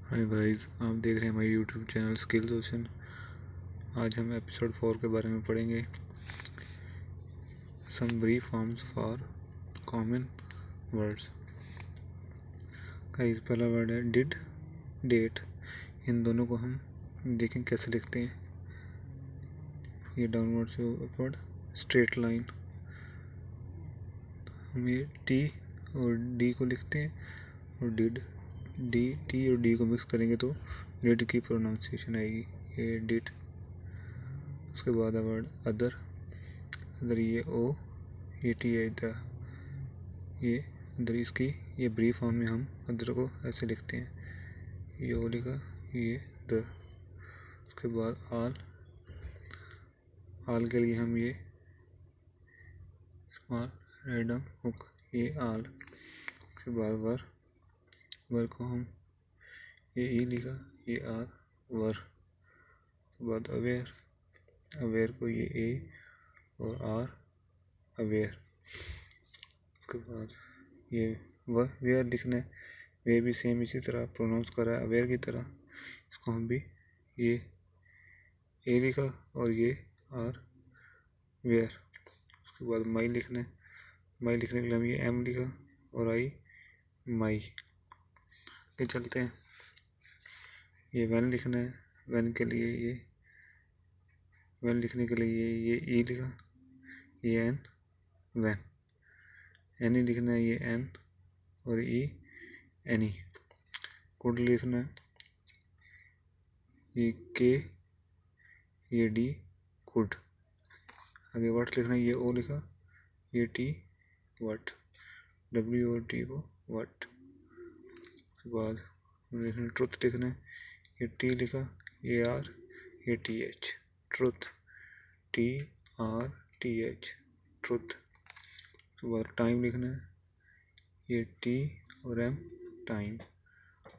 Hi guys, आप देख रहे हैं हमारे यूट्यूब चैनल स्किल्स ओशन। आज हम एपिसोड 4 के बारे में पढ़ेंगे। Some brief forms for common words. Guys, पहला वर्ड है डिड, डेट। इन दोनों को हम देखें कैसे लिखते हैं। ये डाउनवर्ड से अपवर्ड स्ट्रेट लाइन। हम ये टी और डी को लिखते हैं और डिड, डी टी और डी को मिक्स करेंगे तो डिड की प्रोनाउंसिएशन आएगी, ये डिड। उसके बाद वर्ड अदर, अदर ये ओ, ये टी है द, ये अदर इसकी ये ब्रीफ फॉर्म में हम अदर को ऐसे लिखते हैं, ये ओ लिखा, ये द। उसके बाद आल, आल के लिए हम ये स्मॉल रैंडम हुक, ये आल। उसके बाद वर, वर को हम ये ई लिखा, ये आर, वर। उसके बाद अवेयर, अवेयर को ये ए और आर, अवेयर। उसके बाद ये वह वेयर लिखना है, वे भी सेम इसी तरह प्रोनाउंस कर रहा है अवेयर की तरह। इसको हम भी ये ए लिखा और ये आर, वेयर। उसके बाद माई लिखना है, माई लिखने के लिए हम ये एम लिखा और आई, माई। के चलते हैं, ये वैन लिखना है, वैन के लिए ये वैन लिखने के लिए ये ई लिखा, ये एन, वैन। एनी लिखना है, ये एन और ई, एनी। कुड लिखना है, ये के, ये डी, कुड। आगे वट लिखना है, ये ओ लिखा, ये टी, वट, डब्ल्यू और टी को वट। उसके बाद लिखना ट्रुथ लिखना है, ये टी लिखा, ये आर, ये T H, truth, T R T H, truth. उसके बाद टाइम लिखना है, ये टी और एम, टाइम।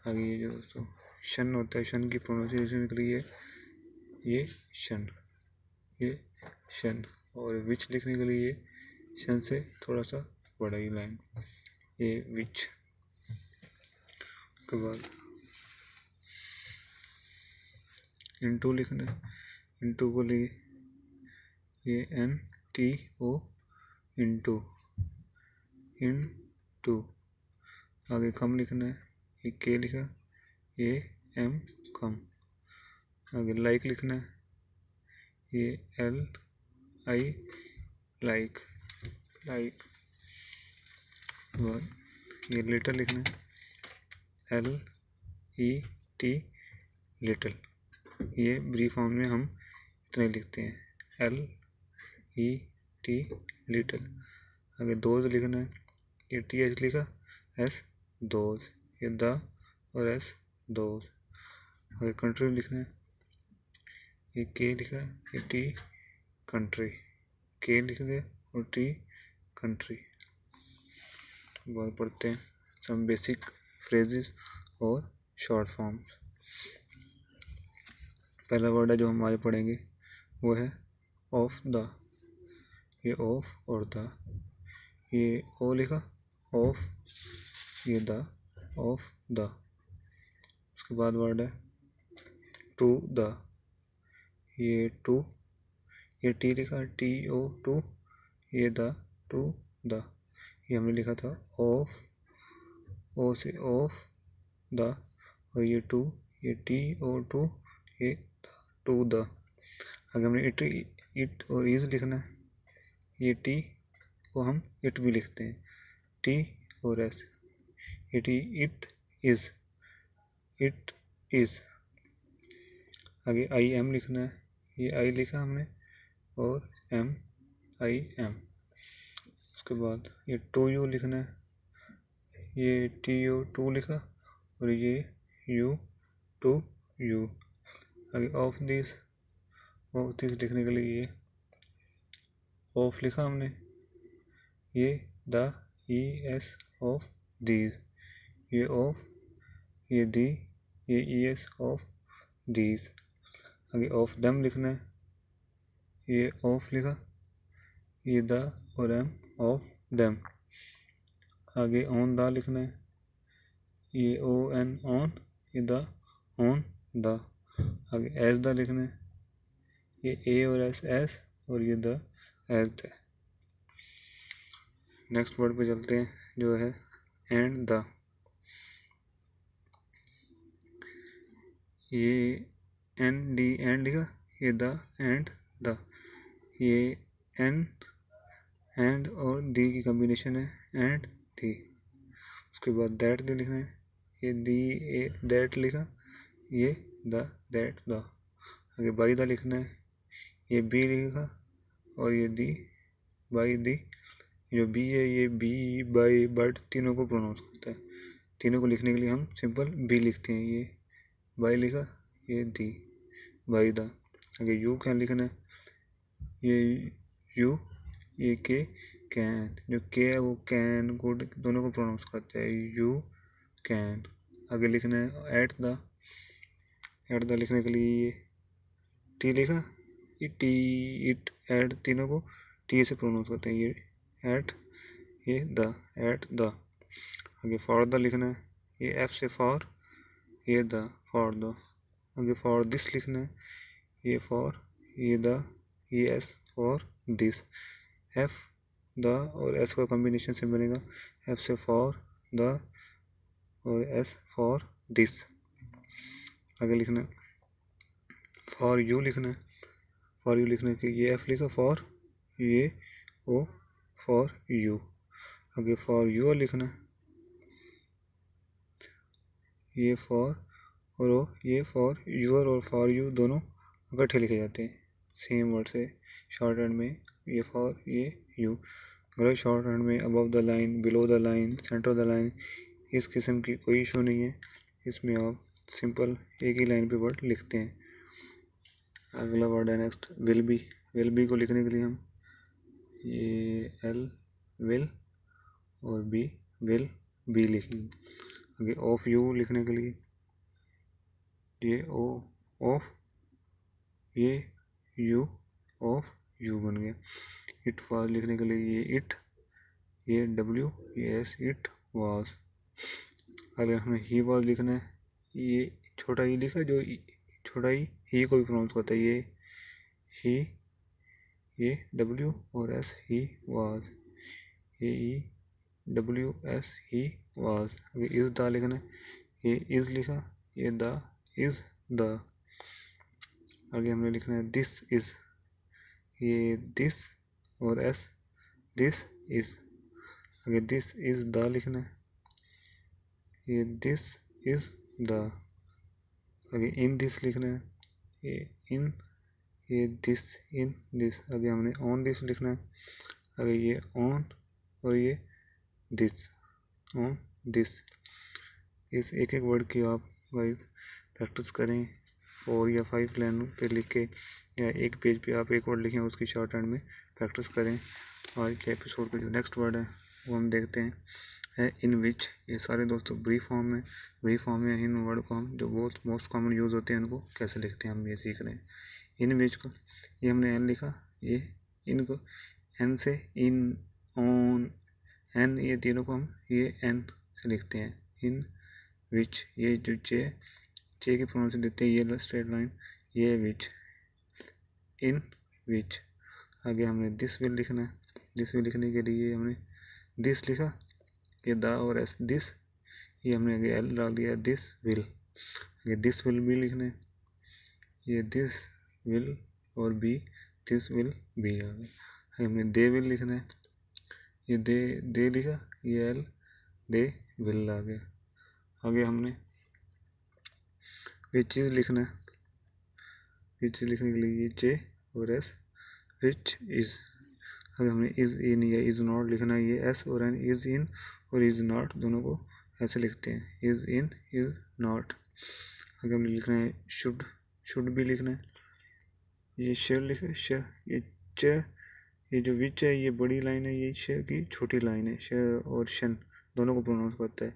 आगे ये जो दोस्तों शन होता है, शन की प्रोनाउंसिएशन के लिए ये शन, ये शन। और विच लिखने के लिए ये शन से थोड़ा सा बड़ा ही लाइन, ये विच। उसके बाद इनटू लिखना है, इनटू को लिए ये N T O, into, into. आगे कम लिखना है, ये के लिखा, ये एम, कम। आगे लाइक लिखना है, ये एल आई, लाइक, लाइक। बाद ये लिटल लिखना है, एल ई टी, लिटल। ये ब्रीफ फॉर्म में हम इतने लिखते हैं, एल ई टी, लिटल। आगे दोज लिखना है, ये टी एच लिखा, एस, दोज, ये द और एस, दोज। आगे कंट्री लिखना है, ये के लिखा, ये टी, कंट्री, के लिख दिया और टी, कंट्री। बात पढ़ते हैं सम बेसिक फ्रेजेस और शॉर्ट फॉर्म। पहला वर्ड है जो हम आज पढ़ेंगे वो है ऑफ द, ये ऑफ और द, ये ओ लिखा, ऑफ, ये द, ऑफ द। उसके बाद वर्ड है टू द, ये टू, ये टी लिखा, टी ओ, टू, ये द, टू द। ये हमने लिखा था ऑफ, ओ से ऑफ, द, और ये टू, ये टी ओ, टू, ये टू द। आगे हमने इट और इज लिखना है, ये टी को हम इट भी लिखते हैं, टी और S, it is, it is. आगे आई एम लिखना है, ये आई लिखा हमने और एम, आई एम। उसके बाद ये टू यू लिखना है, ये टी ओ, टू लिखा और ये यू, टू यू। आगे ऑफ दिस, ऑफ दिस लिखने के लिए ये ऑफ लिखा हमने, ये the, E S, of these, ये ऑफ, ये दी, ये ई एस, ऑफ दीज। आगे ऑफ देम लिखना है, ये ऑफ लिखा, ये द और एम, ऑफ देम। आगे ऑन द लिखना है, ये ओ एन, ऑन, ये द ऑन द। आगे एज द लिखना है, ये ए और एस एस और ये the as the. Next word पे चलते हैं जो है एंड द। ये एन डी एंड लिखा, ये द एंड द, ये एन एंड और दी की कॉम्बिनेशन है एंड दी। उसके बाद दैट दी लिखना है, ये दी ए दैट लिखा, ये द दैट द। आगे बाई द लिखना है, ये बी लिखा और ये दी बाई दी। जो बी है ये बी बाई बट तीनों को प्रोनाउंस करता है। तीनों को लिखने के लिए हम सिंपल बी लिखते हैं। ये बाई लिखा, ये दी बाई द। आगे यू कैन लिखना है, ये यू ये के कैन। जो के है वो कैन गुड दोनों को प्रोनाउंस करता है, यू कैन। आगे लिखना है एट द लिखने के लिए ये टी लिखा, ये टी इट एट तीनों को टी से प्रोनाउंस करते हैं, ये एट ये द एट द। आगे फॉर द लिखना है, ये एफ से फॉर, ये द फॉर द। आगे फॉर दिस लिखना है, ये फॉर ये द ये S for this. F the और एस का कॉम्बिनेशन से बनेगा, एफ से फॉर द और एस फॉर दिस। आगे लिखना है फॉर यू लिखना है, फॉर यू लिखने के ये एफ लिखा फॉर, ये ओ फॉर यू। आगे फॉर यूर लिखना है, ये फॉर और ओ, ये फॉर यूर और फॉर यू दोनों इकट्ठे लिखे जाते हैं सेम वर्ड से। शॉर्ट हैंड में ये फॉर ये यू, अगर शॉर्ट हैंड में above the line below the line centre of the line इस किस्म की कोई इशू नहीं है। इसमें आप सिंपल एक ही लाइन पे वर्ड लिखते हैं। अगला वर्ड है next will be. Will be को लिखने के लिए हम ये एल विल और बी विल बी लिखेंगे। आगे ऑफ यू लिखने के लिए ये ओ ऑफ, ये यू ऑफ यू बन गया। इट वाज लिखने के लिए ये इट, ये डब्ल्यू ये एस इट वाज। अगर हमें ही वाज लिखना है, ये छोटा ही लिखा, जो छोटा ही को भी प्रोनाउंस करता है, ये ही ये डब्ल्यू और एस ही वाज, ये E W S he was. अगर इज़ द लिखना है, ये इज़ लिखा, ये द इज़ द। आगे हमने लिखना है दिस इज़, ये दिस और एस दिस इज़। आगे दिस इज़ द लिखना है, ये दिस इज़ द। आगे इन दिस लिखना है, ये इन ये दिस इन दिस। आगे हमने ऑन दिस लिखना है, आगे ये ऑन और ये दिस ऑन दिस। इस एक एक वर्ड की आप गाइस प्रैक्टिस करें 4 या 5 लाइन पे लिख के, या एक पेज पे आप एक वर्ड लिखें उसकी शॉर्ट हैंड में प्रैक्टिस करें। आज के एपिसोड का जो नेक्स्ट वर्ड है वो हम देखते हैं है इन विच। ये सारे दोस्तों ब्रीफ फॉर्म में, ब्रीफ फॉर्म में इन वर्ड को हम जो बहुत मोस्ट कॉमन यूज़ होते हैं उनको कैसे लिखते हैं हम ये सीख रहे हैं। इन विच को ये हमने एन लिखा, ये इनको एन से इन ऑन एन, ये तीनों को हम ये एन से लिखते हैं। इन विच ये जो चे की प्रोनाउंसिएशन देते हैं, ये स्ट्रेट लाइन ये विच इन विच। आगे हमने दिस विल लिखना है, दिस विल लिखने के लिए हमने दिस लिखा, ये द और एस दिस, ये हमने आगे एल डाल दिया दिस विल। आगे दिस विल बी लिखना है, ये दिस विल और बी दिस विल बी। आगे हमने दे विल लिखना है, ये दे लिखा, ये एल दे विल आ गया। आगे हमने विच इज़ लिखना है, विच इज़ लिखने के लिए ये चे और एस विच इज़। अगर हमने इज़ इन या इज़ नॉट लिखना है, ये एस और एन इज़ इन और इज़ नॉट दोनों को ऐसे लिखते हैं, इज़ इन इज़ नॉट। अगर हमने लिखना है शुड भी लिखना है, ये श लिखा श, ये च, ये जो विच है ये बड़ी लाइन है, ये श की छोटी लाइन है, श और शन दोनों को प्रोनाउंस करता है।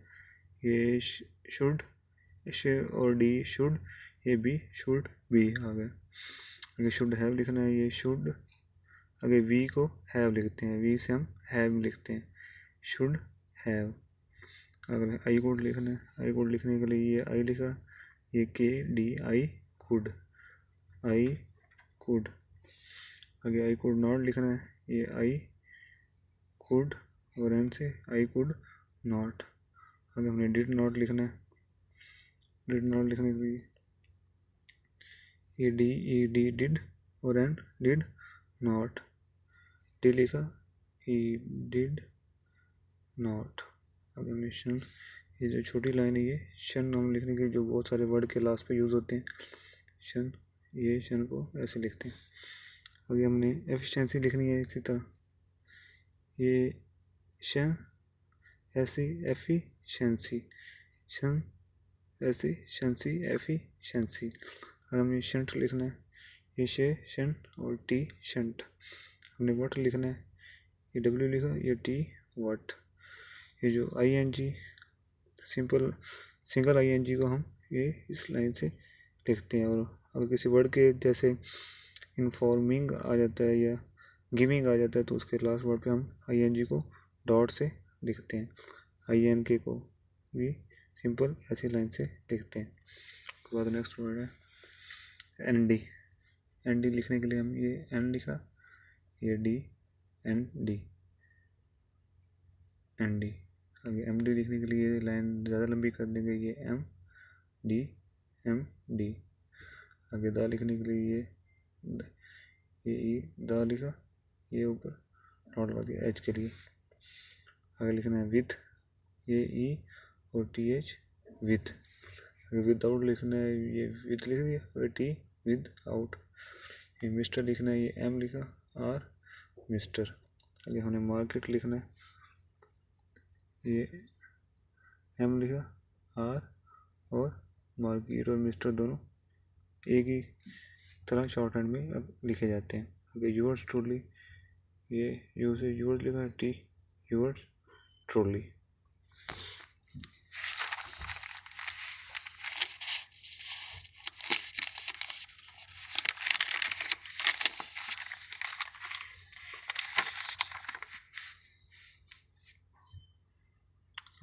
ये शुड श और डी शुड, ये बी शुड बी आ गया। आगे शुड हैव लिखना है, ये शुड, आगे वी को हैव लिखते हैं, वी से हम हैव लिखते हैं, शुड हैव। अगर आई कोड लिखना है, आई कोड लिखने के लिए ये आई लिखा, ये KDI कुड, आई कुड। आगे आई कुड नॉट लिखना है, ये आई कुड और एन से आई कुड नॉट। आगे हमने डिड नॉट लिखना है, डिड नॉट लिखने के लिए ये DED डिड और एन डिड नॉट। डी लिखा, ही डिड नॉट। आगे हमने शन, ये जो छोटी लाइन है ये शन नाम लिखने के लिए जो बहुत सारे वर्ड के लास्ट पे यूज़ होते हैं, शन, ये शन को ऐसे लिखते हैं। आगे हमने एफिशिएंसी लिखनी है इसी तरह, ये शन ऐसी एफिशिएंसी, शन ऐसी शंसी एफिशिएंसी। अगर हमने शंट लिखना है, ये शे शंट और टी शंट। हमने वट लिखना है, ये डब्ल्यू लिखा, ये टी वट। ये जो ING सिंगल ING को हम ये इस लाइन से लिखते हैं। और अगर किसी वर्ड के जैसे इन्फॉर्मिंग आ जाता है या गिविंग आ जाता है तो उसके लास्ट वर्ड पे हम ING को डॉट से लिखते हैं। INK को भी सिंपल ऐसी लाइन से लिखते हैं। उसके बाद नेक्स्ट वर्ड है ND। ND लिखने के लिए हम ये N लिखा, ये D ND ND। आगे MD लिखने के लिए लाइन ज़्यादा लंबी कर देंगे, ये MD MD। आगे दा लिखने के लिए ये ई दा लिखा, ये ऊपर नॉट लगा दिया H के लिए। आगे लिखना है विथ, ये ई और TH विथ। अगर विदाउट लिखना है, ये विथ लिख दिया और टी विद आउट। ये मिस्टर लिखना है, ये M लिखा, R मिस्टर। आगे हमने मार्केट लिखना है, ये M लिखा, R और मार्केट और मिस्टर दोनों एक ही तरह शॉर्ट हैंड में अब लिखे जाते हैं। आगे यूवर्स ट्रूली, ये यू से यूवर्स लिखा है, T यूवर्स ट्रूली।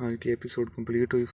आज की एपिसोड कंप्लीट हुई।